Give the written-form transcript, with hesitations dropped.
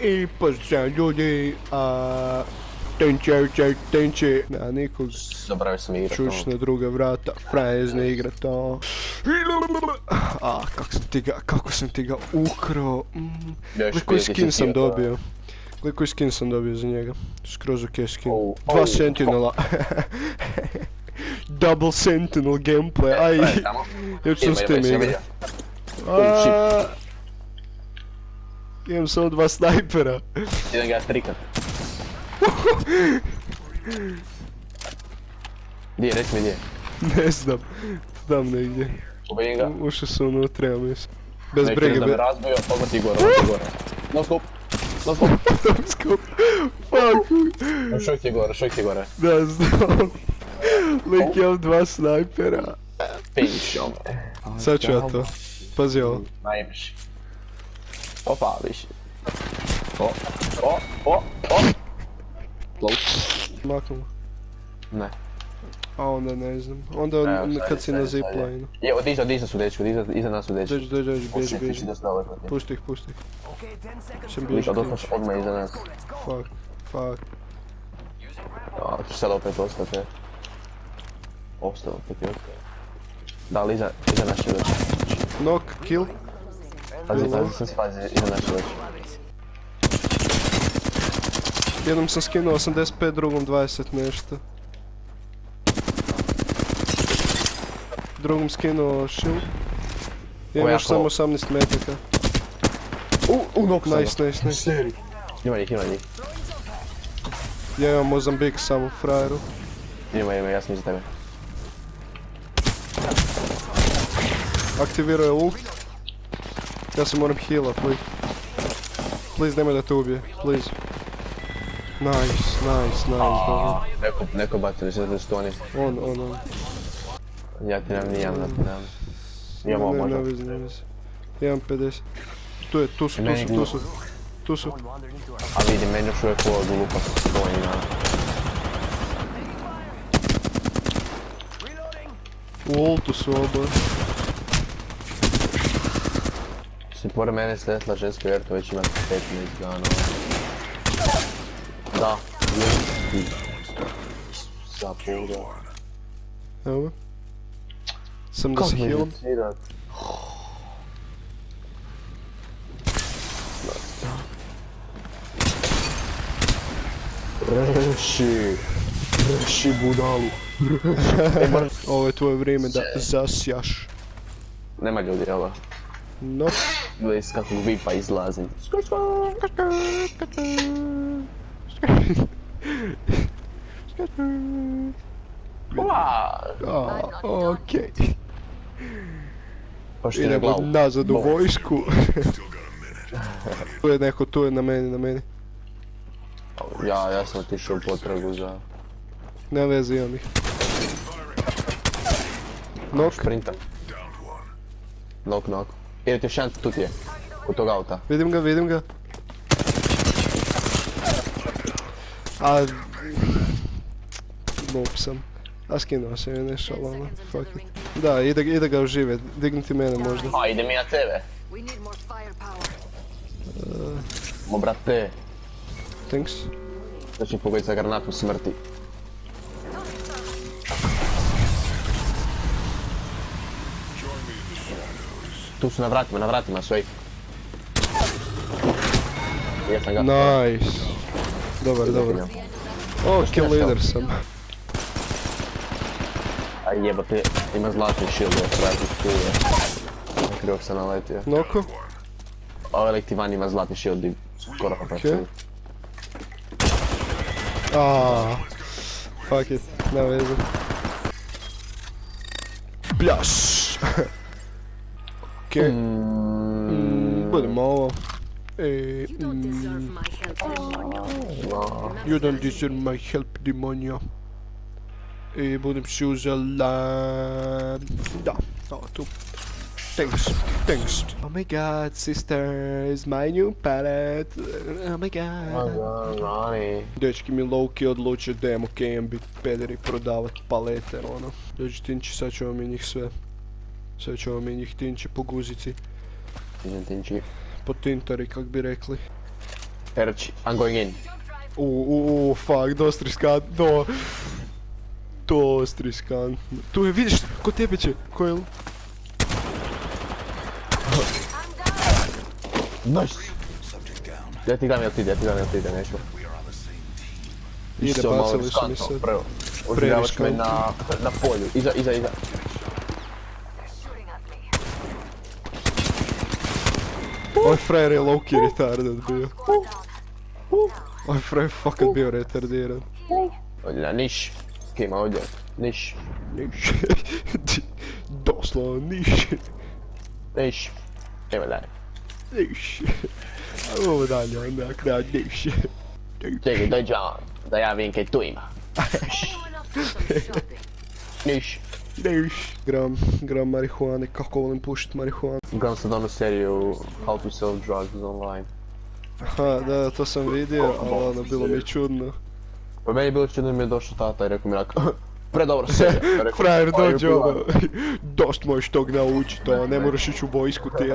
I pozdrav ljudi, tenče, na nikog. Zaboravio sam igrat. Čuš na druga vrata, frajer ne igra to. Kako sam ti ga ukro. Gle koji skin sam dobio. Gle koji skin sam dobio za njega. Skroz ok skin. 2 sentinela. Double sentinel gameplay, aj. Još sam s tim igra. Imam samo 2 snajpera. Idem ga trikat. Gdje, reci mi gdje? Ne znam, tam negdje. Ubijim ga. Ušao sam unutra, ja mislim. Bez Neću brige, da me razbio, odmah ti gore, odmah ti gore. No scope. No scope. No scope. Fuck. Šoj ti gore. Da, znam. Lik imam 2 snajpera. Finish ome. Sad ću ja to. Pazi ovo. Najmiš. Opa, više. O. Maknemo. Ne. A onda ne znam. Onda kad si na zipline. Je, iza su dečki, iza nas su dečki. Dođi, bježi. Pušti ih. Sam bježi ključ. Odmah iza nas. Fuck. Ću sad opet ostati. Ostao opet i ostao. Da, ali iza nas će doći. Knock, kill. Pazi, iza nas će doći. Jednom sam skinuo 85, drugom 20 nešto. Drugom skinuo shield. Imam još samo 18 metaka. Knock sam ga. Nice. Seri. Ima njih. Ja imam Mozambik samo frajeru. Ima, ja sam iza tebe. Aktivirao je ult. Ja se moram healat, please nemoj da te ubije, please. Nice, dobro. Neko baci, mislim da su to oni. On. Ja ti nemam nijem, nemam. Imam ovo možda. Ne vezi. Imam 50. Tu su. A vidi, meni još uvijek ovo glupa stoji na... U ultu su oboje. Si pored mene sljetla ženska vjerta, već ima 15 gana. Da, zapuda. Evo. Sam da se healam. Reši budalu. Ovo je tvoje vrijeme da zasjaš. Nema ljudi, ovo. No. Gledaj s kakvog vipa izlazim. Okej. Pošto je Idemo glavu. nazad u vojsku. Tu je neko, na meni. Ja sam otišao u potragu za... Ne vezi, imam ih. Knock. Sprinta. Knock. Idete još jedan, tu ti je. U tog auta. Vidim ga. Noob sam. A skinuo sam je nešto, ali fuck it. Da, ide ga užive, dignuti mene možda. A, ide mi na tebe. Mo brate. Thanks. Da ću pogoditi za granatu smrti. Tu su na vratima sve. Jesam ga. Nice. Dobar. O, kill leader sam. Aj jebate, ima zlatni shield, vrati tu je. Na krivog sam naletio. Noko? Ovaj lik ti van ima zlatni shield i skoro Okej. Fuck it, ne veze. Bljaš! Okej. Budemo ovo. You don't deserve my help, demonja. I budem si uzela... Da, ovo tu. Thanks. Oh my god, sisters, my new palette. Oh my god. Rani. Dečki mi lowki odluče da imamo KMB pederi prodavat palete, ono. Dođi Tinči, sad ćemo mi njih sve. Sad ćemo mi njih Tinči po guzici. Tinči. Po tintari, kak bi rekli. Erč, I'm going in. Fuck, dosta riskantno. Dosta riskantno. Tu je, vidiš, ko tebe će, ko je... Nice! Ja ti gledam, jel ti ide, neću. Ide, bacili su mi se. Oživljavaš me na polju, iza. Ovaj frajer je low-key retarded bio. Ovaj frajer fakat bio retardiran. Ovdje, niš. Kima ovdje, niš. Niš. Doslovno niš. Niš. Evo dalje. Niš. Ovo dalje onda, kraj niš. Čekaj, dođi da ja vidim kaj tu ima. Niš. Niš. Gram marihuane, kako volim pušit marihuanu. Gram sad onu seriju How to Sell Drugs Online. Aha, da, to sam vidio, ali ono, bilo mi je čudno. Pa meni je bilo čudno da mi je došao tata i rekao mi onako, predobro serija. Frajer dođe ono, dost možeš tog naučit, ne moraš ići u vojsku ti.